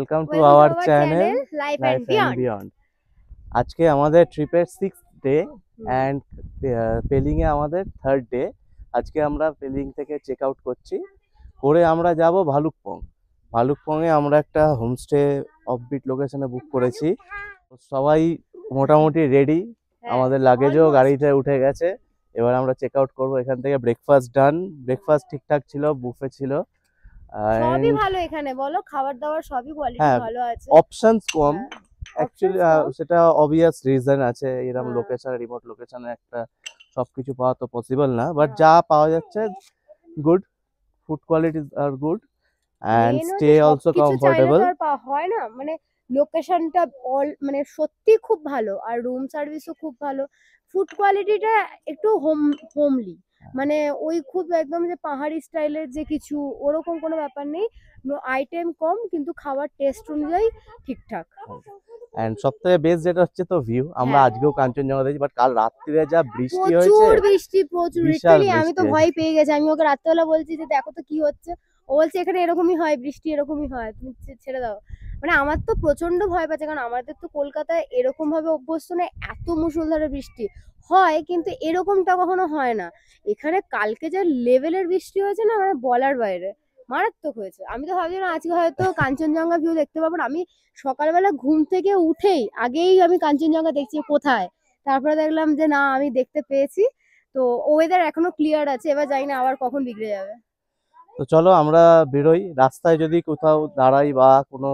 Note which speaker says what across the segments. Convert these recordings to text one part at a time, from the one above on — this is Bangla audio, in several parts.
Speaker 1: Welcome to our channel life and beyond. আজকে আমাদের ট্রিপের 6th ডে অ্যান্ড পেলিং এ আমাদের 3rd ডে। আজকে আমরা পেলিং থেকে চেক আউট করছি, করে আমরা যাব ভালুকপং। ভালুকপংয়ে আমরা একটা হোমস্টে অফবিট লোকেশনে বুক করেছি। সবাই মোটামুটি রেডি, আমাদের লাগেজও গাড়িতে উঠে গেছে। এবার আমরা চেক আউট করবো এখান থেকে। ব্রেকফাস্ট ডান, ব্রেকফাস্ট ঠিকঠাক ছিল, বুফে ছিল,
Speaker 2: সবই ভালো। এখানে বলো খাবার দাবার সবই কোয়ালিটি ভালো আছে,
Speaker 1: অপশনস কম অ্যাকচুয়ালি, সেটা অবভিয়াস রিজন আছে। এরকম লোকেশন, রিমোট লোকেশনে একটা সবকিছু পাওয়া তো পসিবল না, বাট যা পাওয়া যাচ্ছে গুড, ফুড কোয়ালিটিজ আর good and stay also comfortable.
Speaker 2: হয় না মানে লোকেশনটা অল মানে সত্যি খুব ভালো, আর রুম সার্ভিসও খুব ভালো। ফুড কোয়ালিটিটা একটু হোমলি, মানে ওই খুব একদম যে পাহাড়ি স্টাইলের যে কিছু ওরকম কোনো ব্যাপার নেই। আইটেম কম কিন্তু খাবার টেস্ট অনুযায়ী ঠিকঠাক।
Speaker 1: এন্ড সবথেকে বেস্ট যেটা হচ্ছে তো ভিউ। আমরা আজকেও কাঞ্চনজঙ্ঘা দেখি, বাট কাল রাত্রিরে যা বৃষ্টি হয়েছে,
Speaker 2: প্রচুর লিটারালি আমি তো ভয় পেয়ে গেছি। আমি ওকে রাত্রেবেলা বলছি যে দেখো তো কি হচ্ছে, ও বলছে এখানে এরকমই হয়, বৃষ্টি এরকমই হয়, তুমি ছেড়ে দাও। মানে আমার তো প্রচন্ড ভয় পাচ্ছে, কারণ আমাদের তো কলকাতায় এরকম ভাবে অভ্যস্ত না, এত মুষলধারে বৃষ্টি হয় কিন্তু এরকমটা কখনো হয় না। এখানে কালকে যে লেভেলের বৃষ্টি হয়েছে না, মানে বলার বাইরে, মারাত্মক হয়েছে। আমি তো ভাবছিলাম আজকে হয়তো কাঞ্চনজঙ্ঘা ভিউ দেখতে পাবো না। আমি সকালবেলা ঘুম থেকে উঠেই আগেই আমি কাঞ্চনজঙ্ঘা দেখছি কোথায়, তারপরে দেখলাম যে না আমি দেখতে পেয়েছি। তো ওয়েদার এখনো ক্লিয়ার আছে, এবার জানি না আবার কখন বিগড়ে যাবে।
Speaker 1: তো চলো আমরা বেরোই। রাস্তায় যদি কোথাও দাঁড়াই বা কোনো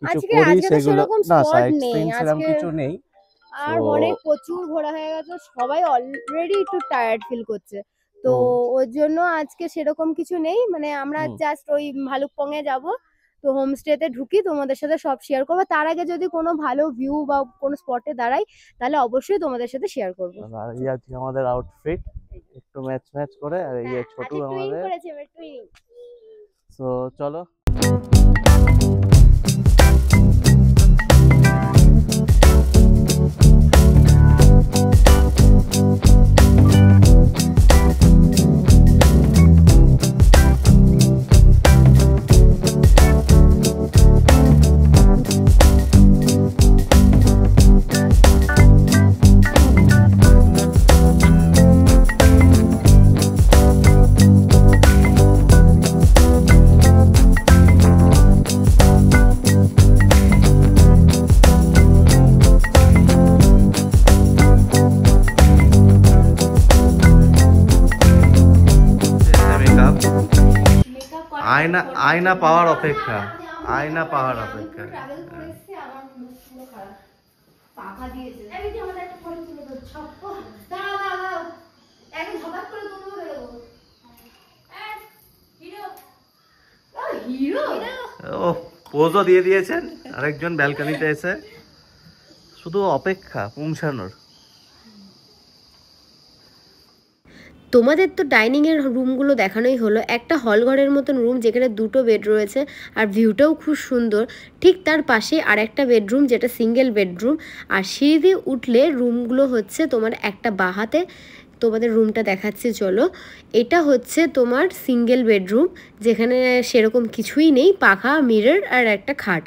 Speaker 1: কিছু করি সেগুলো না, সাইড সিন সেরকম কিছু নেই।
Speaker 2: আর অনেক প্রচুর ঘোরা হয়ে গেছে, সবাই অলরেডি একটু টায়ার্ড ফিল করছে, তো ওর জন্য আজকে সেরকম কিছু নেই। মানে আমরা জাস্ট ওই ভালুকপং এ যাব, তো হোমস্টেতে ঢুকি, তোমাদের সাথে সব শেয়ার করবো। তার আগে যদি কোনো ভালো ভিউ বা কোনো স্পটে দাঁড়াই তাহলে অবশ্যই তোমাদের সাথে শেয়ার করবো।
Speaker 1: আর এই আজকে আমাদের আউটফিট একটু ম্যাচ করে, আর এই ছোট আমাদের, তো চলো। আয়না পাওয়ার অপেক্ষা, আয়না পাওয়ার অপেক্ষা। ও পোজও দিয়ে দিয়েছেন আরেকজন ব্যালকনিতে এসে, শুধু অপেক্ষা পৌঁছানোর।
Speaker 2: তোমাদের তো ডাইনিংয়ের রুমগুলো দেখানোই হলো। একটা হল ঘরের মতন রুম যেখানে 2টো বেড রয়েছে, আর ভিউটাও খুব সুন্দর। ঠিক তার পাশে আর একটা বেডরুম যেটা সিঙ্গেল বেডরুম, আর সিঁড়ি দিয়ে উঠলে রুমগুলো হচ্ছে তোমার একটা বাহাতে। তোমাদের রুমটা দেখাচ্ছি চলো। এটা হচ্ছে তোমার সিঙ্গেল বেডরুম, যেখানে সেরকম কিছুই নেই, পাখা, মিরর আর একটা খাট।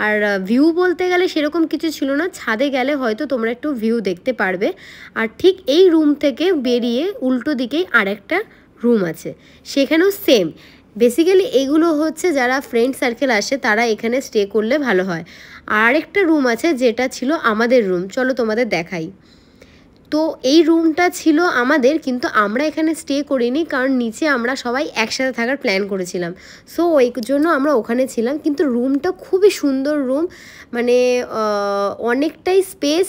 Speaker 2: আর ভিউ বলতে গেলে সেরকম কিছু ছিল না, ছাদে গেলে হয়তো তোমরা একটু ভিউ দেখতে পারবে। আর ঠিক এই রুম থেকে বেরিয়ে উল্টো দিকেই আরেকটা রুম আছে, সেখানেও সেম। বেসিক্যালি এগুলো হচ্ছে যারা ফ্রেন্ড সার্কেল আসে তারা এখানে স্টে করলে ভালো হয়। আর আরেকটা রুম আছে যেটা ছিল আমাদের রুম, চলো তোমাদের দেখাই। তো এই রুমটা ছিল আমাদের, কিন্তু আমরা এখানে স্টে করিনি, কারণ নিচে আমরা সবাই একসাথে থাকার প্ল্যান করেছিলাম, সো ওই জন্য আমরা ওখানে ছিলাম। কিন্তু রুমটা খুবই সুন্দর রুম, মানে অনেকটাই স্পেস,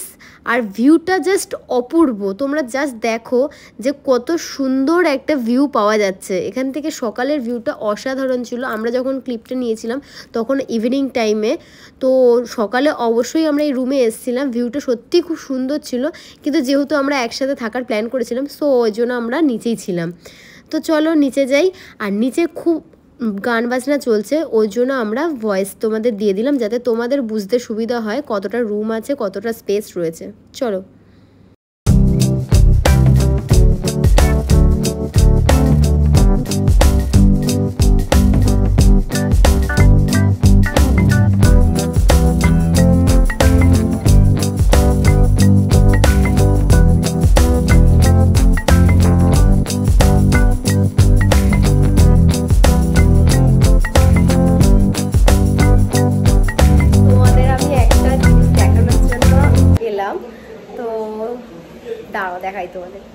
Speaker 2: আর ভিউটা জাস্ট অপূর্ব। তোমরা জাস্ট দেখো যে কত সুন্দর একটা ভিউ পাওয়া যাচ্ছে এখান থেকে। সকালের ভিউটা অসাধারণ ছিল। আমরা যখন ক্লিপটা নিয়েছিলাম তখন ইভিনিং টাইমে, তো সকালে অবশ্যই আমরা এই রুমে এসেছিলাম। ভিউটা সত্যি খুব সুন্দর ছিল, কিন্তু যেহেতু আমরা একসাথে থাকার প্ল্যান করেছিলাম সো ওই জন্য আমরা নিচেই ছিলাম। তো চলো নিচে যাই। আর নিচে খুব গান বাজনা চলছে, ওই জন্য আমরা ভয়েস তোমাদের দিয়ে দিলাম যাতে তোমাদের বুঝতে সুবিধা হয় কতটা রুম আছে, কতটা স্পেস রয়েছে। চলো।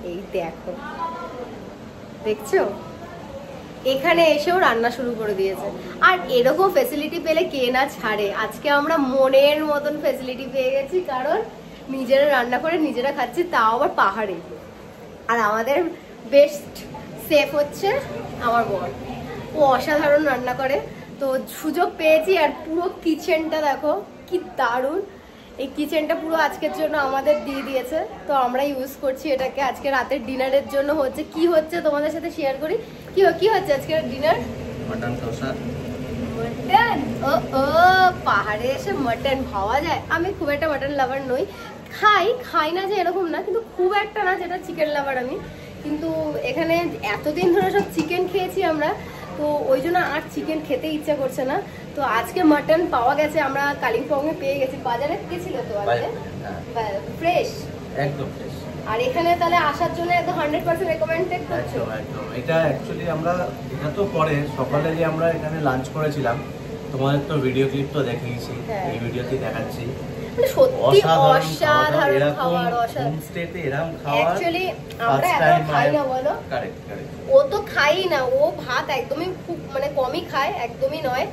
Speaker 2: এই দেখো, দেখছো এখানে এসেও রান্না শুরু করে দিয়েছে। আর এরকম ফ্যাসিলিটি পেলে কে না ছাড়ে। আজকে আমরা মনের মতন ফ্যাসিলিটি পেয়ে গেছি, কারণ নিজেরা রান্না করে নিজেরা খাচ্ছি, তাও আবার পাহাড়ে। আর আমাদের বেস্ট সেফ হচ্ছে আমার বর, ও অসাধারণ রান্না করে। তো সুযোগ পেয়েছি, আর পুরো কিচেনটা দেখো কি দারুণ। এই কিচেনটা পুরো আজকের জন্য আমাদের দিয়ে দিয়েছে, তো আমরা ইউজ করছি এটাকে। আজকে রাতের ডিনারের জন্য হচ্ছে কি হচ্ছে তোমাদের সাথে শেয়ার করি। কি হচ্ছে আজকের ডিনার?
Speaker 1: মাটন কষা।
Speaker 2: মটন? ও পাহাড়ে এসে মটন খাওয়া যায়? আমি খুব একটা মটন লাভার নই, খাই না যে এরকম না, কিন্তু খুব একটা না যেটা চিকেন লাভার আমি। কিন্তু এখানে এতদিন ধরে সব চিকেন খেয়েছি আমরা, তো ওই জন্য আর চিকেন খেতে ইচ্ছা করছে না। তো আজকে মটন পাওয়া গেছে, আমরা কালিম্পংয়ে পেয়ে গেছি। বাজারে গেছিল তো আজকে, ফ্রেশ,
Speaker 1: একদম ফ্রেশ।
Speaker 2: আর এখানে তাহলে আসার জন্য একদম 100% রেকমেন্ডেড করছো?
Speaker 1: একদম। এটা অ্যাকচুয়ালি এটা তো পরে সকালে যে আমরা এখানে লাঞ্চ করেছিলাম, তোমাদের তো ভিডিও ক্লিপ তো দেখিয়েছি, এই ভিডিওতে দেখাচ্ছি।
Speaker 2: সত্যি অসাধারণ খাবার,
Speaker 1: হোমস্টেতে এরকম খাবার
Speaker 2: অ্যাকচুয়ালি আমরা এত খাই না, বলো?
Speaker 1: কারেক্ট।
Speaker 2: ও তো খাই না, ও ভাত একদমই খুব মানে কমই খায়, একদমই নয়।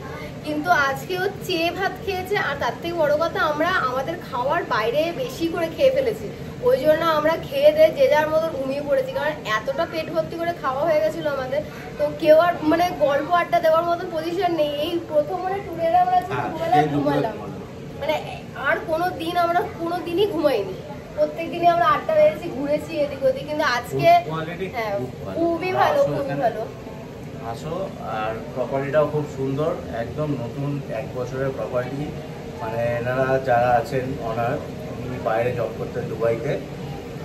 Speaker 2: কিন্তু আজকে ও চেয়ে ভাত খেয়েছে, আর তার থেকে বড় কথা আমরা আমাদের খাওয়ার বাইরে বেশি করে খেয়ে ফেলেছি। ওই জন্য আমরা খেয়ে দিয়ে যে যার মতো ঘুমিয়ে পড়েছি, কারণ এতটা পেট ভর্তি করে খাওয়া হয়ে গেছিল আমাদের। তো কেউ আর মানে গল্প আড্ডা দেওয়ার মতো পজিশন নেই। এই প্রথম মানে ট্যুরের আমরা দুপুরবেলা ঘুমালাম, মানে আর আমরা কোনো দিনই ঘুমাইনি। প্রত্যেক দিনই আমরা আড্ডা মেরেছি, ঘুরেছি এদিক ওদিক, কিন্তু আজকে হ্যাঁ খুবই ভালো, খুবই ভালো।
Speaker 1: আসো, আর প্রপার্টিটাও খুব সুন্দর, একদম নতুন 1 বছরের প্রপার্টি। মানে এনারা যারা আছেন অনার, উনি বাইরে জব করতেন দুবাইতে,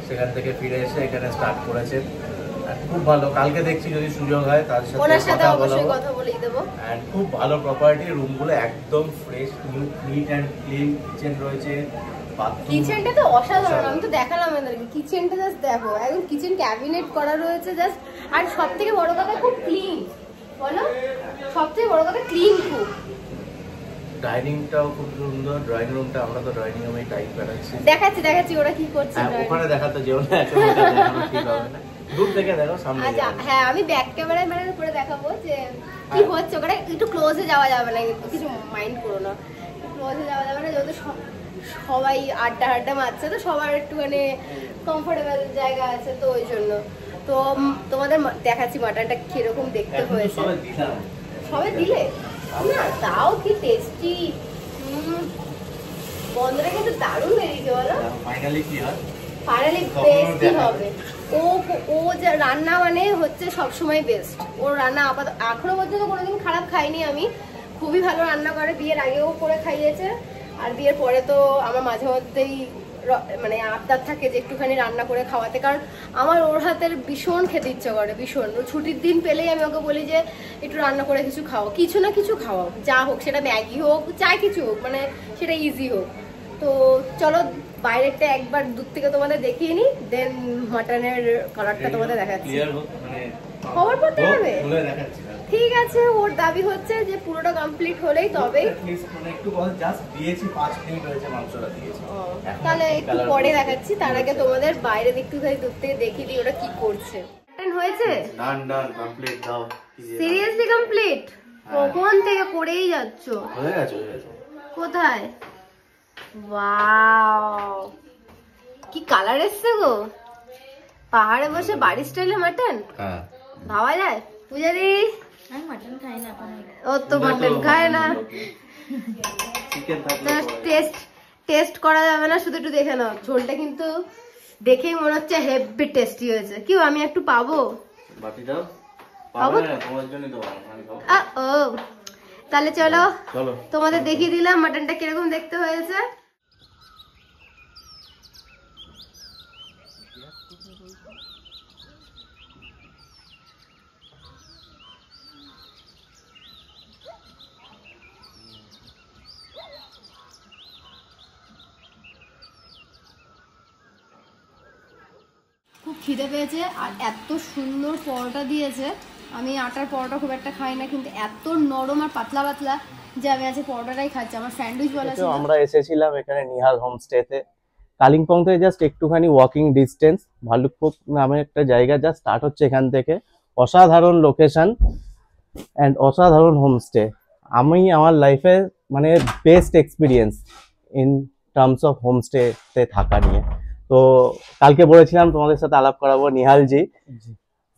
Speaker 1: সেখান থেকে ফিরে এসে এখানে স্টার্ট করেছেন। খুব ভালো, কালকে দেখছি যদি সুযোগ হয় তার সাথে
Speaker 2: অবশ্যই কথা বলেই দেবো।
Speaker 1: এন্ড খুব ভালো প্রপার্টি, রুমগুলো একদম fresh, neat and clean, kitchen রয়েছে,
Speaker 2: কিচেনটা তো অসাধারণ। আমি তো দেখালাম আপনাদেরকে কিচেনটা, জাস্ট দেখো, একদম কিচেন ক্যাবিনেট করা রয়েছে জাস্ট। আর সব থেকে বড় কথা খুব ক্লিন, বলো সবথেকে বড় কথা ক্লিন খুব।
Speaker 1: ডাইনিংটাও খুব সুন্দর, ড্রয়িং রুমটা আমরা তো ড্রয়িং রুমে টাইপ করাচ্ছি,
Speaker 2: দেখাচ্ছি ওরা কি করছে।
Speaker 1: ওখানে দেখাতে যেও না, ঠিক হবে না, দূর থেকে দেখো, সামনে।
Speaker 2: আচ্ছা হ্যাঁ, আমি ব্যাক ক্যামেরায় মানে করে দেখাবো যে কি হচ্ছে ওখানে। একটু ক্লোজে যাওয়া যাবে না, কিছু মাইন্ড করো না, ক্লোজে যাওয়া যাবে না, যেহেতু সবাই আড্ডা মারছে, তো সবার একটুখানি কমফোর্টেবল জায়গা আছে, তো ওই জন্য। তো তোমাদের দেখাচ্ছি মাটনটা কিরকম দেখতে হয়েছে। সবে দিলে না, তাও কি টেস্টি। বন্ধুরা কিন্তু দারুণ বেরিয়েছে, বলো?
Speaker 1: ফাইনালি কি হয়?
Speaker 2: ফাইনালি বেস্টই হবে। ও যা রান্না মানে হচ্ছে সবসময় বেস্ট। ওর রান্না এখনো পর্যন্ত কোনোদিন খারাপ খাইনি আমি। খুবই ভালো রান্না করে, বিয়ের আগেও করে খাইয়েছে, আর বিয়ের পরে তো আমার মাঝে মধ্যেই মানে আবদার থাকে যে একটুখানি রান্না করে খাওয়াতে, কারণ আমার ওর হাতের ভীষণ খেতে ইচ্ছে করে, ভীষণ। ছুটির দিন পেলেই আমি ওকে বলি যে একটু রান্না করে কিছু খাও, কিছু না কিছু খাওয়াও, যা হোক, সেটা ম্যাগি হোক, যা কিছু হোক, মানে সেটা ইজি হোক। তো চলো বাইরেটা একবার দূর থেকে তোমাদের দেখিয়ে নি, দেন মাটনের কালারটা তোমাদের দেখাচ্ছি। খবর করতে হবে, ঠিক আছে? ওর দাবি হচ্ছে যে পুরোটা কমপ্লিট হলেই তবে, তাহলে একটু পরে দেখাচ্ছি। তার আগে তোমাদের বাইরে একটু দূর থেকে দেখিয়ে দিই ওরা কি করছে। হয়েছে সিরিয়াসলি কমপ্লিট? কখন থেকে করেই যাচ্ছ? কোথায়? ওয়াও, কি কালার এসছে গো! পাহাড়ে বসে বাড়ির স্টাইলে মাটন ভাবা যায়? পূজারি আমি মাটন খাই না, ও তো মাটন খায় না, টেস্ট করা যাবে না, শুধু একটু দেখে নাও। ঝোলটা কিন্তু দেখেই মনে হচ্ছে হেভি টেস্টি হয়েছে। কি আমি একটু পাবো? ও তাহলে চলো তোমাদের দেখিয়ে দিলাম মাটনটা কিরকম দেখতে হয়েছে। খুব খিদে পেয়েছে, আর এত সুন্দর পরোটা দিয়েছে। আমি আটার পরোটা খুব একটা খাই না, কিন্তু এত নরম আর পাতলা যে আমি আজকে পরোটাটাই খাচ্ছি। আমার স্যান্ডউইচ বলা ছিল।
Speaker 1: আমরা এসেছিলাম এখানে নিহাল হোমস্টেতে, কালিম্পং থেকে জাস্ট একটুখানি ওয়াকিং ডিস্টেন্স, ভালুকপোক নামে একটা জায়গা জাস্ট স্টার্ট হচ্ছে এখান থেকে। অসাধারণ লোকেশন অ্যান্ড অসাধারণ হোমস্টে। আমি আমার লাইফে মানে best experience in terms of হোমস্টেতে থাকা নিয়ে। তো কালকে বলেছিলাম তোমাদের সাথে আলাপ করাবো নিহালজি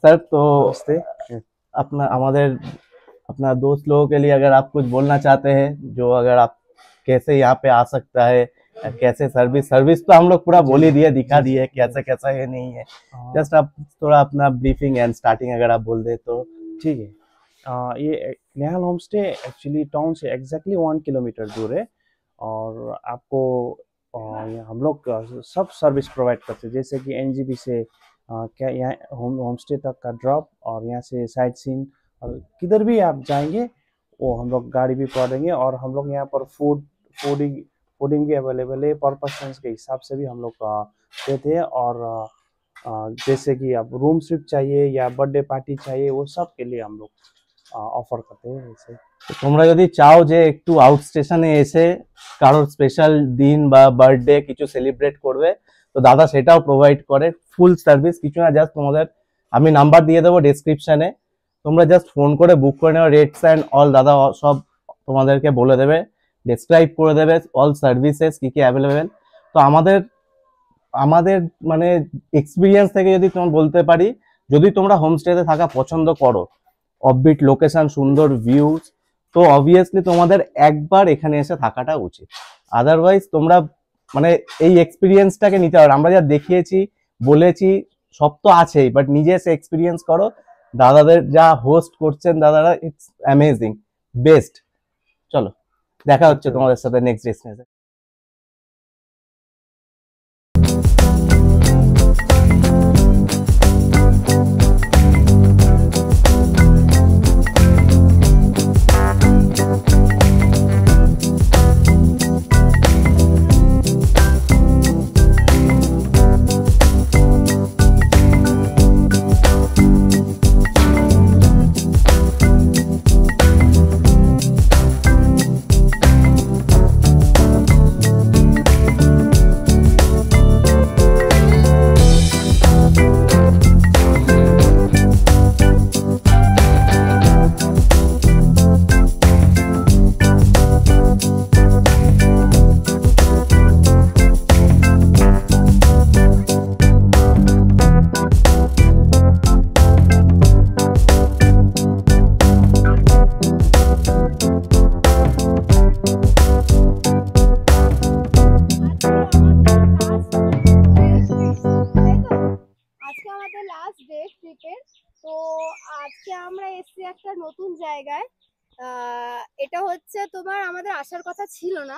Speaker 1: सर। तो अपना हमारे अपना दोस्त लोगों के लिए अगर आप कुछ बोलना चाहते हैं, जो अगर आप कैसे यहाँ पे आ सकता है, कैसे सर्विस तो हम लोग पूरा बोल ही दिए, दिखा दिए कैसा कैसा है नहीं है, जस्ट आप थोड़ा अपना ब्रीफिंग एंड स्टार्टिंग अगर आप बोल दे तो
Speaker 3: ठीक है। ये निहाल होम स्टे एक्चुअली टाउन से एग्जैक्टली 1 किलोमीटर दूर है और आपको हम लोग सब सर्विस प्रोवाइड करते हैं, जैसे कि एनजीबी से क्या यहाँ होम स्टे तक का ड्रॉप और यहाँ से साइट सीन और किधर भी आप जाएंगे वो हम लोग गाड़ी भी पकड़ेंगे। और हम लोग यहाँ पर फूडिंग भी अवेलेबल है, पर पर्सन के हिसाब से भी हम लोग देते हैं। और जैसे कि आप रूम स्विप चाहिए या बर्थडे पार्टी चाहिए वो सब के लिए हम लोग অফার করতে हैं। ऐसे
Speaker 1: তোমরা যদি চাও যে একটু আউট স্টেশনে এসে কারোর স্পেশাল দিন বা বার্থডে কিছু সেলিব্রেট করবে, তো দাদা সেটাও প্রোভাইড করে। ফুল সার্ভিস, কিছু না, জাস্ট তোমাদের আমি নাম্বার দিয়ে দেবো ডেসক্রিপশনে, তোমরা জাস্ট ফোন করে বুক করে নেওয়া, রেটস অ্যান্ড অল দাদা সব তোমাদেরকে বলে দেবে, ডেসক্রাইব করে দেবে অল সার্ভিসেস কি কি অ্যাভেলেবেল। তো আমাদের মানে এক্সপিরিয়েন্স থেকে যদি তোমার বলতে পারি, যদি তোমরা হোমস্টেতে থাকা পছন্দ করো, অফবিট লোকেশন, সুন্দর ভিউজ, তো অবভিয়াসলি তোমাদের একবার এখানে এসে থাকাটা উচিত। আদারওয়াইজ তোমরা মানে এই এক্সপিরিয়েন্সটাকে নিতে পারো। আমরা যা দেখিয়েছি বলেছি সব তো আছেই, বাট নিজে এসে এক্সপিরিয়েন্স করো। দাদাদের যা হোস্ট করছেন দাদারা, ইটস অ্যামেজিং, বেস্ট। চলো দেখা হচ্ছে তোমাদের সাথে নেক্সট ডেস্টিনেশনে।
Speaker 2: তো আজকে আমরা এসেছি একটা নতুন জায়গায়। এটা হচ্ছে তোমার আমাদের আসার কথা ছিল না,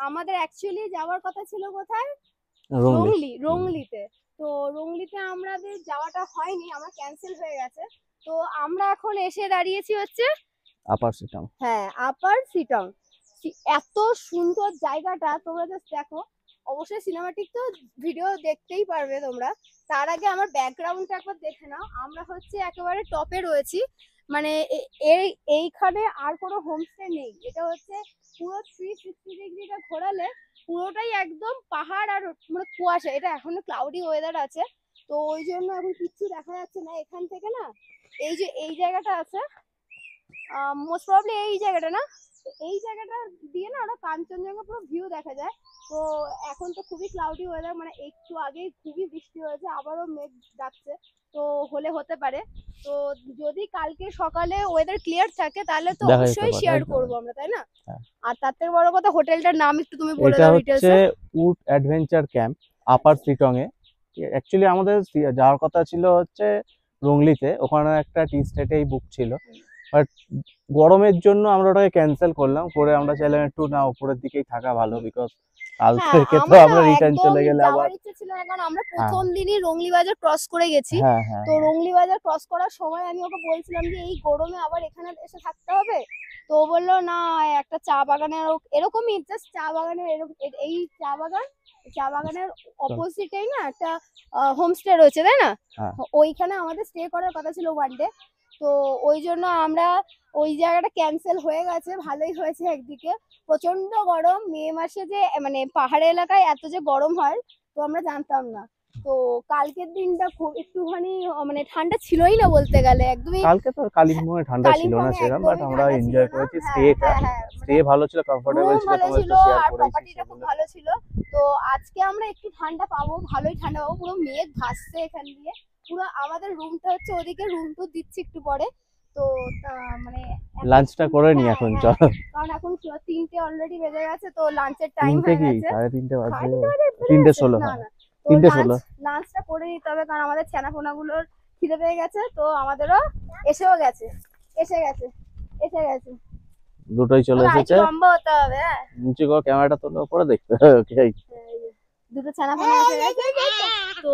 Speaker 2: আমাদের অ্যাকচুয়ালি যাওয়ার কথা ছিল কোথায়, রংলিতে। তো রংলিতে আমাদের যাওয়াটা হয়নি, আমার ক্যান্সেল হয়ে গেছে। তো আমরা এখন এসে দাঁড়িয়েছি হচ্ছে
Speaker 1: আপার সিটং।
Speaker 2: হ্যাঁ, আপার সিটং। এত সুন্দর জায়গাটা, তোমরা জাস্ট দেখো। অবশ্যই সিনেমাটিক তো ভিডিও দেখতেই পারবে তোমরা, তার আগে আমার ব্যাকগ্রাউন্ডটা একবার দেখে নাও। আমরা হচ্ছে একেবারে টপে রয়েছি, মানে এইখানে আর কোনো হোমস্টে নেই। এটা হচ্ছে পুরো 360 ডিগ্রিটা ঘোরালে পুরোটাই একদম পাহাড় আর মানে কুয়াশা। এটা এখনো ক্লাউডি ওয়েদার আছে, তো ওই জন্য এখন কিচ্ছু দেখা যাচ্ছে না এখান থেকে। না, এই যে এই জায়গাটা আছে, মোস্ট প্রবলি এই জায়গাটা না, এই জায়গাটা দিয়ে না ওরা কাঞ্চনজঙ্ঘা পুরো ভিউ দেখা যায়। তো এখন তো খুবই ক্লাউডি ওয়েদার, মানে একটু আগেই খুবই বৃষ্টি হয়েছে, আবারও মেঘ ডাকছে, তো হলে হতে পারে। তো যদি কালকে সকালে ওয়েদার ক্লিয়ার থাকে তাহলে তো অবশ্যই শেয়ার করব আমরা, তাই না? আর তার থেকে বড় কথা, হোটেলটার নাম একটু তুমি বলে দাও ডিটেইলসে।
Speaker 1: এটা হচ্ছে wood adventure camp, upper Sittong এ। অ্যাকচুয়ালি আমাদের যাওয়ার কথা ছিল হচ্ছে রংলিতে, ওখানে একটা টি স্টেটেই বুক ছিল, বাট গরমের জন্য আমরা ওটাকে ক্যান্সেল করলাম। করে আমরা চাইলাম একটু না উপরের দিকেই থাকা ভালো, বিকজ কাল থেকে তো আমরা রিটার্ন চলে গেলে আবার
Speaker 2: ইচ্ছে ছিল না, কারণ আমরা প্রথম দিনই রংলি বাজার ক্রস করে গেছি। তো রংলি বাজার ক্রস করার সময় আমি ওকে বলছিলাম যে এই গরমে আবার এখানে এসে থাকতে হবে, তো ও বললো না, একটা চা বাগানের এরকমই জাস্ট চা বাগানের এই চা বাগানের অপোজিটেই না একটা হোমস্টে রয়েছে, তাই না? ওইখানে আমাদের স্টে করার কথা ছিল ওয়ান ডে। তো ওই জন্য আমরা ওই জায়গাটা ক্যান্সেল হয়ে গেছে, ভালোই হয়েছে। একদিকে প্রচন্ড গরম, মে মাসে যে মানে পাহাড়ি এলাকায় এত যে গরম হয়
Speaker 4: তো আমরা জানতাম না। তো কালকের দিনটা খুব একটুখানি মানে ঠান্ডা ছিলই না বলতে গেলে, একদমই
Speaker 1: কালকে তো কালিম্পংয়ে ঠান্ডা ছিল না
Speaker 4: কালিম্পংয়ে
Speaker 1: সেরকম, বাট
Speaker 4: একদমই
Speaker 1: আমরা
Speaker 4: ঠান্ডা ছিল
Speaker 1: এনজয়
Speaker 4: না।
Speaker 1: করেছি।
Speaker 4: হ্যাঁ,
Speaker 1: স্টে ভালো ছিল, কমফোর্টেবল
Speaker 4: রুম
Speaker 1: ছিল,
Speaker 4: ভালো
Speaker 1: তোমাদের
Speaker 4: ছিল
Speaker 1: তো শেয়ার
Speaker 4: আর
Speaker 1: করেছি
Speaker 4: প্রপার্টিটা খুব
Speaker 1: সেগুলো।
Speaker 4: ভালো ছিল। তো আজকে আমরা একটু ঠান্ডা পাবো, ভালোই ঠান্ডা পাবো, পুরো মেঘ ভাসছে এখান দিয়ে। পুরো আমাদের রুমটা হচ্ছে ওদিকে, রুম তো দিচ্ছি একটু পরে। তো মানে
Speaker 1: লাঞ্চটা করে নি এখন, চলো।
Speaker 4: কারণ এখন 3টে অলরেডি বেজে গেছে, তো লাঞ্চের টাইম
Speaker 1: 3টে
Speaker 4: হয়ে
Speaker 1: কি
Speaker 4: গেছে।
Speaker 1: 3:30 বাজে,
Speaker 4: 3:16
Speaker 1: 3:16
Speaker 4: না, তো
Speaker 1: 3:16
Speaker 4: লাঞ্চটা করে নিতে হবে, কারণ আমাদের ছানাপোনাগুলোর খিদে পেয়ে গেছে। তো আমাদেরও এসে গেছে।
Speaker 1: দুটোই চলে এসেছে।
Speaker 4: লম্বা হতে হবে। হ্যাঁ,
Speaker 1: নিচে করে ক্যামেরাটা তোলো, পরে দেখতে হবে। ওকে,
Speaker 4: দুটো ছানাপোনা এসে গেছে, তো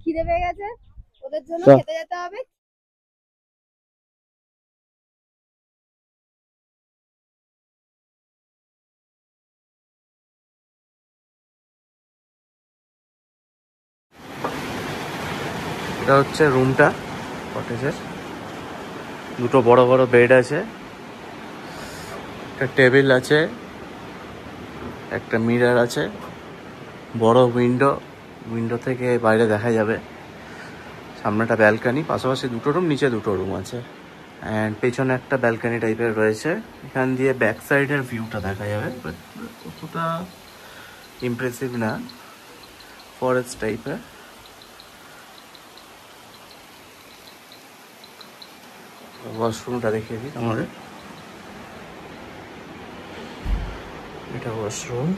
Speaker 4: খিদে পেয়ে গেছে, ওদের জন্য খেতে যেতে হবে।
Speaker 1: এটা হচ্ছে রুমটা কটেজের। দুটো বড় বড় বেড আছে, একটা টেবিল আছে, একটা মিরর আছে, বড় উইন্ডো থেকে বাইরে দেখা যাবে। সামনেটা ব্যালকানি, পাশাপাশি দুটো রুম, নিচে দুটো রুম আছে, অ্যান্ড পেছনে একটা ব্যালকানি টাইপের রয়েছে। এখান দিয়ে ব্যাক সাইডের ভিউটা দেখা যাবে, বাট অতটা ইমপ্রেসিভ না, ফরেস্ট টাইপের। ওয়াশরুমটা দেখিয়ে দিই আমাদের। এটা ওয়াশরুম,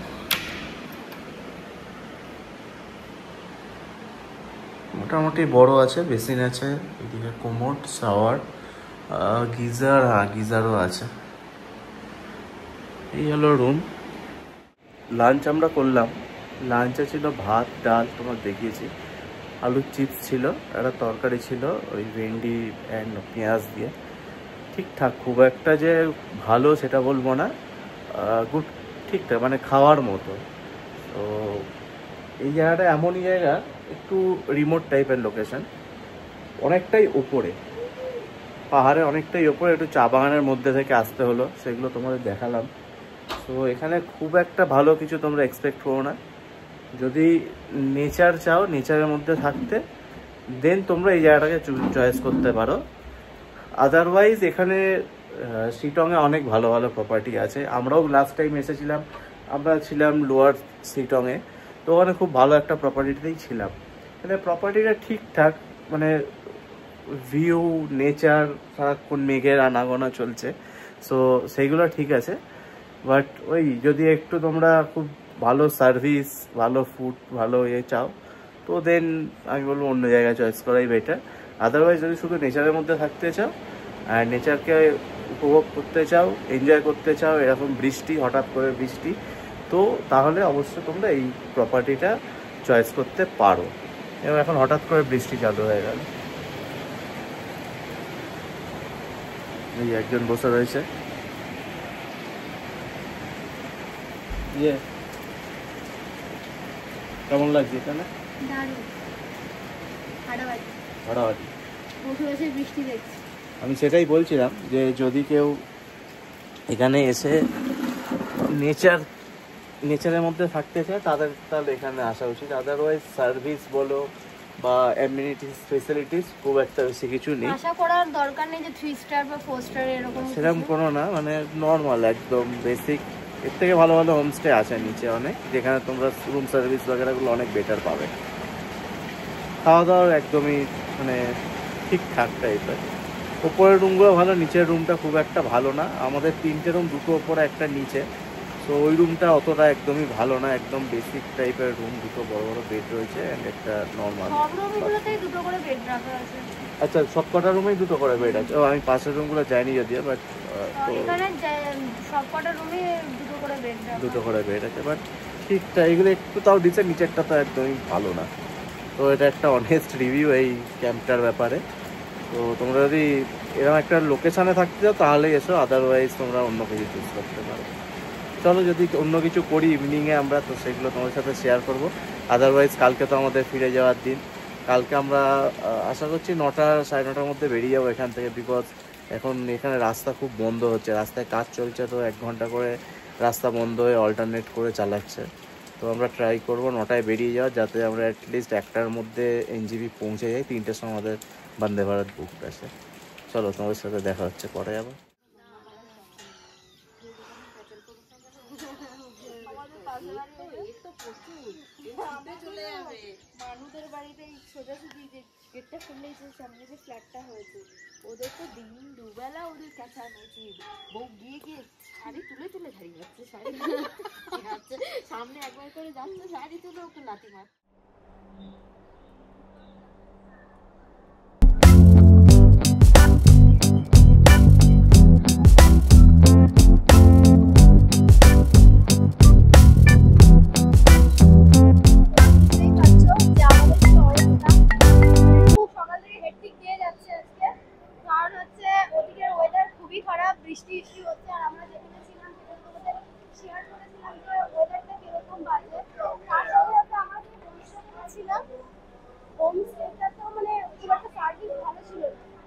Speaker 1: মোটামুটি বড় আছে, বেসিন আছে, এদিকে কোমোড, শাওয়ার, গিজার, গিজারও আছে। এই হলো রুম। লাঞ্চ আমরা করলাম। লাঞ্চে ছিল ভাত, ডাল, তোমার দেখিয়েছি, আলুর চিপস ছিল, একটা তরকারি ছিল ওই ভেন্ডি অ্যান্ড পেঁয়াজ দিয়ে। ঠিকঠাক, খুব একটা যে ভালো সেটা বলবো না, গুড, ঠিকঠাক, মানে খাওয়ার মতো। তো এই জায়গাটা এমনই জায়গা, একটু রিমোট টাইপের লোকেশন, অনেকটাই ওপরে, পাহাড়ে অনেকটাই ওপরে, একটু চা বাগানের মধ্যে থেকে আসতে হলো, সেগুলো তোমাদের দেখালাম। তো এখানে খুব একটা ভালো কিছু তোমরা এক্সপেক্ট করো না। যদি নেচার চাও, নেচারের মধ্যে থাকতে, দেন তোমরা এই জায়গাটাকে চয়েস করতে পারো। আদারওয়াইজ এখানে শিটংয়ে অনেক ভালো ভালো প্রপার্টি আছে। আমরাও লাস্ট টাইম এসেছিলাম, আমরা ছিলাম লোয়ার শিটংয়ে, তো ওখানে খুব ভালো একটা প্রপার্টিতেই ছিলাম। মানে প্রপার্টিটা ঠিকঠাক, মানে ভিউ, নেচার, সারাক্ষণ মেঘের আনাগোনা চলছে, সো সেইগুলো ঠিক আছে। বাট ওই যদি একটু তোমরা খুব ভালো সার্ভিস, ভালো ফুড, ভালো চাও, তো দেন আমি বলবো অন্য জায়গায় চয়েস করাই বেটার। আদারওয়াইজ যদি শুধু নেচারের মধ্যে থাকতে চাও আর নেচারকে উপভোগ করতে চাও, এনজয় করতে চাও, এরকম বৃষ্টি, হঠাৎ করে বৃষ্টি, তো তাহলে অবশ্যই তোমরা এই প্রপার্টিটা চয়েস করতে পারো। এবং এখন হঠাৎ করে বৃষ্টি চালু হয়ে গেল। এই একজন বসে রয়েছে। কেমন লাগছে এখানে? হাঁটাহাঁটি। আমি সেটাই বলছিলাম যে যদি কেউ এখানে এসে নেচারের মধ্যে থাকতে চায় তাহলে এখানে আসা উচিত। আদারওয়াইজ সার্ভিস বলো বা এমিনিটিস, ফেসিলিটিস খুব একটা বেশি কিছু নেই।
Speaker 2: আশা করার দরকার নেই যে 3 স্টার বা 4 স্টার এরকম,
Speaker 1: সেরকম কোনো না, মানে নর্মাল একদম বেসিক। এর থেকে ভালো ভালো হোমস্টে আছে নিচে অনেক, যেখানে তোমরা রুম সার্ভিস বাগেরাগুলো অনেক বেটার পাবে। খাওয়া দাওয়ার একদমই মানে ঠিকঠাক টাইপের। ওপরের রুমগুলো ভালো, নিচের রুমটা খুব একটা ভালো না। আমাদের 3টে রুম, দুটো ওপরে একটা নিচে, তো ওই রুমটা অতটা একদমই ভালো না, একদম বেসিক টাইপের রুম। দুটো বড় বড় বেড রয়েছে অ্যান্ড একটা নর্মাল।
Speaker 2: সব রুমগুলোতেই দুটো করে বেড রাখা আছে।
Speaker 1: আচ্ছা, সব কটা রুমেই দুটো করে বেড আছে? ও, আমি পাশের রুমগুলো যাইনি যদিও, বাট
Speaker 2: এখানে সব কটা রুমে দুটো করে বেড রাখা,
Speaker 1: দুটো করে বেড আছে। বাট ঠিকঠাক, এগুলো একটু তাও দিচ্ছে, নিচেরটা তো একদমই ভালো না। তো এটা একটা অনেস্ট রিভিউ এই ক্যাম্পটার ব্যাপারে। তো তোমরা যদি এরকম একটা লোকেশানে থাকতে চাও তাহলে এসো, আদারওয়াইজ তোমরা অন্য কিছু চুজ করতে পারো। চলো, যদি অন্য কিছু করি ইভিনিংয়ে আমরা, তো সেগুলো তোমার সাথে শেয়ার করবো। আদারওয়াইজ কালকে তো আমাদের ফিরে যাওয়ার দিন। কালকে আমরা আশা করছি 9টা, 9:30টার মধ্যে বেরিয়ে যাবো এখান থেকে, বিকজ এখন এখানে রাস্তা খুব বন্ধ হচ্ছে, রাস্তায় কাজ চলছে, তো 1 ঘন্টা করে রাস্তা বন্ধ হয়ে অল্টারনেট করে চালাচ্ছে। তো আমরা ট্রাই করবো 9টায় বেরিয়ে যাওয়ার, যাতে আমরা অ্যাটলিস্ট 1টার মধ্যে এনজেপি পৌঁছে যাই। 3টের সময় আমাদের বন্দে ভারত বুক আছে। চলো তোমাদের সাথে দেখা হচ্ছে পরে আবার।
Speaker 4: মানুষের বাড়িতে সোজাসুজি যে গেটটা খুললেই যে সামনে যে ফ্ল্যাটটা হয়েছে, ওদের তো দিন দুবেলা ওদের কাছাকাছি বউ গিয়ে গিয়ে শাড়ি তুলে তুলে ঝাড়িয়ে যাচ্ছে, শাড়ি যাচ্ছে সামনে একবার করে যাচ্ছে, শাড়ি তুলে ওকে লাথি মার। বৃষ্টি হচ্ছে, আর আমরা যেখানে ছিলাম সেখানে শেয়ার করেছিলাম যে ওয়েদারটা কিরকম বাজে। তার সাথে আমরা যে হোমস্টেতে ছিলাম, হোমস্টেটা তো মানে খুব একটা সার্ভিস ভালো ছিল না,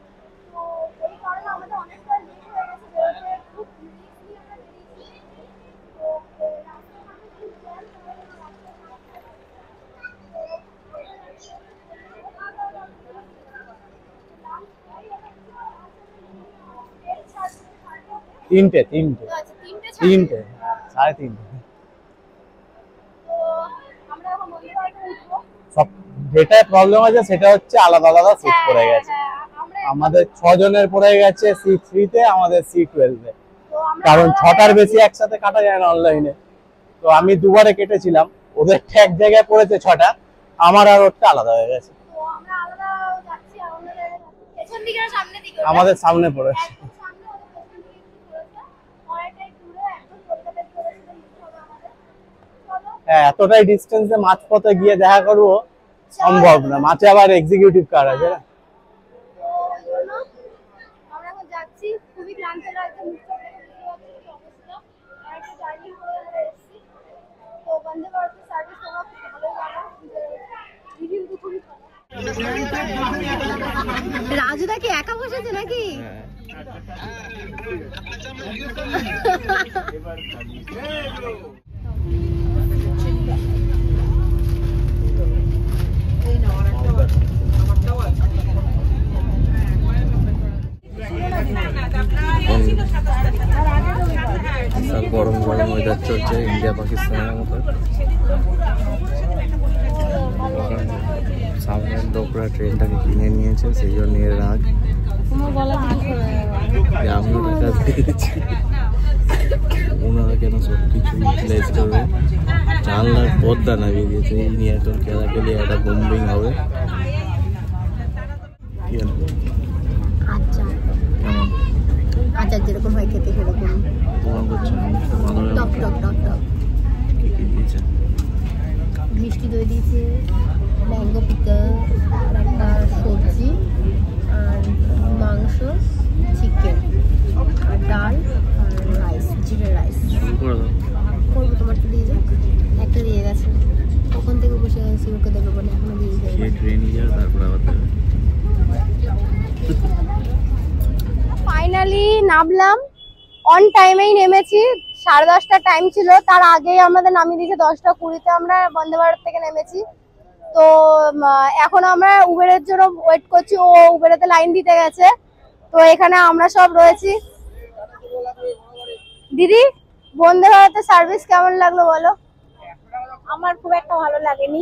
Speaker 4: তো এই কারণে আমাদের অনেকটা লেট হয়ে গেছে বেরোতে। খুব রিস্ক নিয়ে আমরা বেরিয়েছি। তো রাস্তায় আমাদের খুব জ্যাম
Speaker 1: তিনটে
Speaker 4: 3:30
Speaker 1: সাড়ে 3টে।
Speaker 4: তো আমরা এখন বন্ধে ভারতে উঠবো।
Speaker 1: সব যেটা প্রবলেম আছে সেটা হচ্ছে আলাদা আলাদা সিট পড়ে গেছে। আমাদের 6 জনের পড়ে গেছে C3-তে, আমাদের C12-এ। কারণ 6টার বেশি একসাথে কাটা যায় না অনলাইনে। তো আমি দুবারে কেটেছিলাম, ওদের এক জায়গায় পড়েছে 6টা, আমার আর ওরটা আলাদা হয়ে গেছে।
Speaker 4: তো আমরা আলাদা যাচ্ছি, আমাদের পেছন দিকে না সামনে দিকে?
Speaker 1: আমাদের সামনে পড়েছে।
Speaker 4: একদম সামনে, ওদের পেছন দিকে একটু পড়েছে, অনেকটাই দূরে, একদম কলকাতায় পড়েছিল নিতে হবে আমাদের। চলো।
Speaker 1: হ্যাঁ, এতটাই ডিস্টেন্সে মাঝপথে গিয়ে দেখা করবো সম্ভব না, মাঝে আবার এক্সিকিউটিভ কার আছে না।
Speaker 4: তো ওই জন্য আমরা এখন যাচ্ছি, খুবই ক্লান্ত লাগছে, মুখটা দেখে বুঝতে পারছি কি অবস্থা। আর একটা জার্নি করে আমরা এসেছি। তো বন্দে ভারতের সার্ভিস তোমরা খুব ভালোই জানো, রিভিউ তো খুবই ভালো।
Speaker 2: রাজুদা কি একা বসেছে নাকি?
Speaker 1: গরম গরম ওয়েদার চলছে ইন্ডিয়া পাকিস্তানের মতো। সামনের লোকরা ট্রেনটাকে কিনে নিয়েছে, সেই জন্য এর রাগ। আমিও টাকা দিয়েছি, ওনারা কেন সব কিছু ইউটিলাইজ করবে। জানলার পর্দা নামিয়ে দিয়েছে, এই নিয়ে এখন খেলাখেলি একটা বোম্বিং হবে।
Speaker 2: আচ্ছা,
Speaker 1: কেমন
Speaker 2: আচার যেরকম হয় খেতে সেরকম
Speaker 1: তোমার করছে ভালো
Speaker 2: টক টক টক টক।
Speaker 1: কি কি দিয়েছে?
Speaker 2: মিষ্টি দই দিয়েছে, ম্যাঙ্গো পিকল, আর একটা সবজি, আর মাংস, চিকেন, আর ডাল, আর রাইস, জিরা রাইস।
Speaker 1: শুরু করে দাও।
Speaker 2: করবো, তোমারটা দিয়ে যাক। একটা দিয়ে গেছে, কখন থেকে বসে আছি ওকে দেবে বলে, এখনো দিয়ে যাই।
Speaker 1: খেয়ে ট্রেনে যাও, তারপর আবার দেবে।
Speaker 4: ফাইনালি নামলাম, অন টাইমেই নেমেছি। 10:30 টাইম ছিল, তার আগেই আমাদের নামিয়ে দিয়েছে 10:20-তে। আমরা বন্দে ভারত থেকে নেমেছি। তো এখন আমরা উবেরের জন্য ওয়েট করছি, ও উবেরেতে লাইন দিতে গেছে। তো এখানে আমরা সব রয়েছি। দিদি, বন্দে ভারতের সার্ভিস কেমন লাগলো বলো?
Speaker 5: আমার খুব একটা ভালো লাগেনি।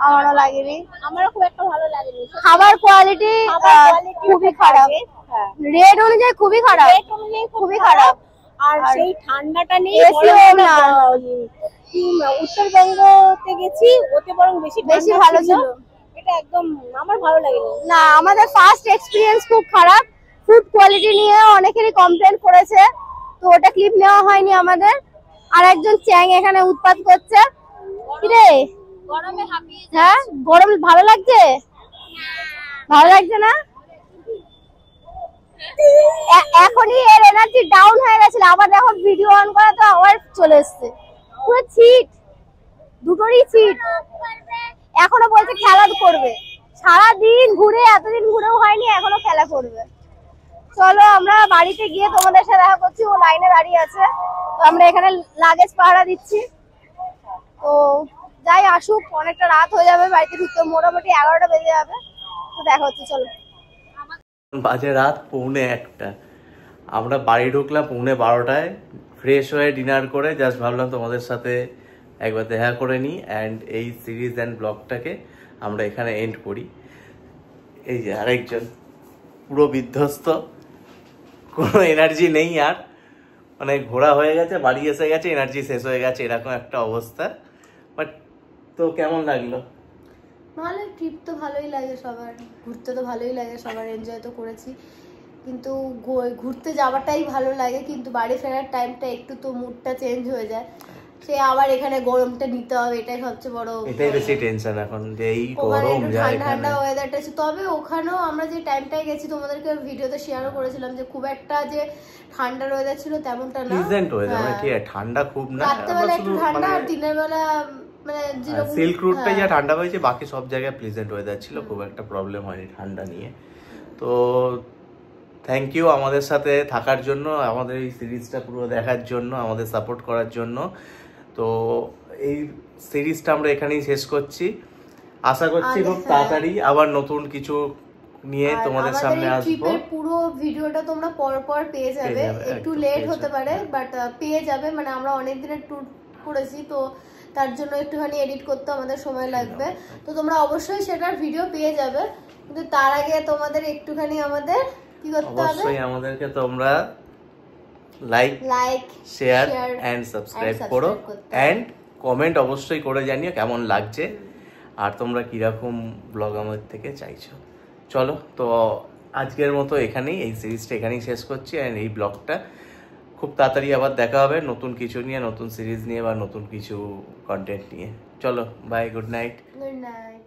Speaker 4: আমারও লাগেনি।
Speaker 5: আমারও খুব একটা ভালো লাগেনি।
Speaker 4: খাবার কোয়ালিটি খুবই খারাপ,
Speaker 5: হ্যাঁ,
Speaker 4: রেট অনুযায়ী খুবই খারাপ,
Speaker 5: রেট অনুযায়ী
Speaker 4: খুবই খারাপ।
Speaker 5: আর সেই ঠান্ডাটা নেই।
Speaker 4: এসিও না।
Speaker 5: উত্তরবঙ্গতে গেছি, ওতে বরং বেশি
Speaker 4: ভালো ছিল।
Speaker 5: এটা একদম আমার ভালো লাগেনি।
Speaker 4: না, আমাদের ফার্স্ট এক্সপিরিয়েন্স খুব খারাপ। ফুড কোয়ালিটি নিয়ে অনেকেরই কমপ্লেন করেছে, তো ওটা ক্লিপ নেওয়া হয়নি আমাদের। আর একজন চ্যাং এখানে উৎপাত করছে। কি রে,
Speaker 5: গরমে হাঁপিয়ে
Speaker 4: হ্যাঁ গরম ভালো লাগছে? ভালো লাগছে না? এখনই এর এনার্জি ডাউন হয়ে গেছিল, আবার দেখো ভিডিও অন করা তো আবার চলে এসছে। পুরো চিট, দুটোরই চিট। এখনো বলছে খেলা করবে, সারাদিন ঘুরে, এতদিন ঘুরেও হয়নি, এখনো খেলা করবে। চলো আমরা বাড়িতে গিয়ে তোমাদের সাথে দেখা করছি, ও লাইনে দাঁড়িয়ে আছে। তো আমরা এখানে লাগেজ পাহারা দিচ্ছি। তো যাই আসুক, অনেকটা রাত হয়ে যাবে, বাড়িতে ঢুকতে মোটামুটি 11টা বেজে যাবে। তো দেখা হচ্ছে, চলো।
Speaker 1: বাজে রাত 1:45। আমরা বাড়ি ঢুকলাম 11:30টায়, ফ্রেশ হয়ে ডিনার করে জাস্ট ভাবলাম তোমাদের সাথে একবার দেখা করে নিই অ্যান্ড এই সিরিজ অ্যান্ড ব্লগটাকে আমরা এখানে এন্ড করি। এই যে আরেকজন পুরো বিধ্বস্ত, কোনো এনার্জি নেই আর, মানে ঘোরা হয়ে গেছে, বাড়ি এসে গেছে, এনার্জি শেষ হয়ে গেছে, এরকম একটা অবস্থা। বাট তো কেমন লাগলো?
Speaker 2: ভালো, ট্রিপ তো ভালোই লাগে সবার, ঘুরতে তো ভালোই লাগে সবার, এনজয় তো করেছি, কিন্তু ঘুরতে যাওয়াটাই ভালো লাগে, কিন্তু বাড়ি ফেরার টাইমটা একটু তো মুডটা চেঞ্জ হয়ে যায়, সে আবার এখানে গরমটা নিতে হবে, এটাই সবচেয়ে বড়,
Speaker 1: এটাই বেশি টেনশন এখন যে এই
Speaker 2: ওখানে
Speaker 1: গরম
Speaker 2: একটু
Speaker 1: যায়
Speaker 2: ঠান্ডা ঠান্ডা
Speaker 1: এখানে।
Speaker 2: ওয়েদারটা আছে। তবে ওখানেও আমরা যে টাইমটায় গেছি তোমাদেরকে ভিডিওতে শেয়ারও করেছিলাম যে খুব একটা যে ঠান্ডার ওয়েদার ছিল তেমনটা না,
Speaker 1: প্লিজেন্ট ওয়েদার, মানে
Speaker 2: হ্যাঁ।
Speaker 1: ঠিক আছে, ঠান্ডা খুব না,
Speaker 2: রাত্রেবেলা একটু
Speaker 1: শুধু
Speaker 2: ঠান্ডা আর
Speaker 1: মানে
Speaker 2: দিনের বেলা মানে যেরকম
Speaker 1: সিল্ক রুটটাই যা
Speaker 2: হ্যাঁ।
Speaker 1: ঠান্ডা হয়েছে, বাকি সব জায়গায় প্লিজেন্ট ওয়েদার ছিল, খুব একটা প্রবলেম হয়নি ঠান্ডা নিয়ে। তো থ্যাংক ইউ আমাদের সাথে থাকার জন্য, আমাদের এই সিরিজটা পুরো দেখার জন্য, আমাদের সাপোর্ট করার জন্য। তো এই সিরিজটা আমরা এখানেই শেষ করছি, আশা করছি খুব তাড়াতাড়ি আবার নতুন কিছু নিয়ে
Speaker 2: আর
Speaker 1: তোমাদের
Speaker 2: আমাদের
Speaker 1: সামনে
Speaker 2: এই
Speaker 1: আসবো।
Speaker 2: ট্রিপের পুরো ভিডিওটা তোমরা পর পর পেয়ে যাবে, একটু লেট হতে পারে বাট পেয়ে যাবে, মানে আমরা অনেক দিনের ট্যুর করেছি তো তার জন্য একটুখানি এডিট করতে আমাদের সময় লাগবে, তো তোমরা অবশ্যই সেটার ভিডিও পেয়ে যাবে, কিন্তু তার আগে তোমাদের একটুখানি আমাদের কি করতে হবে,
Speaker 1: অবশ্যই আমাদেরকে তোমরা like
Speaker 2: like
Speaker 1: share and subscribe করো অ্যান্ড কমেন্ট অবশ্যই করে জানিও কেমন লাগছে আর তোমরা কিরকম ব্লগ আমাদের থেকে চাইছো। চলো, তো আজকের মতো এখানেই এই সিরিজটা এখানেই শেষ করছি অ্যান্ড এই ব্লগটা খুব তাড়াতাড়ি আবার দেখা হবে নতুন কিছু নিয়ে, নতুন সিরিজ নিয়ে বা নতুন কিছু কন্টেন্ট নিয়ে। চলো, bye, good night.
Speaker 2: Good night.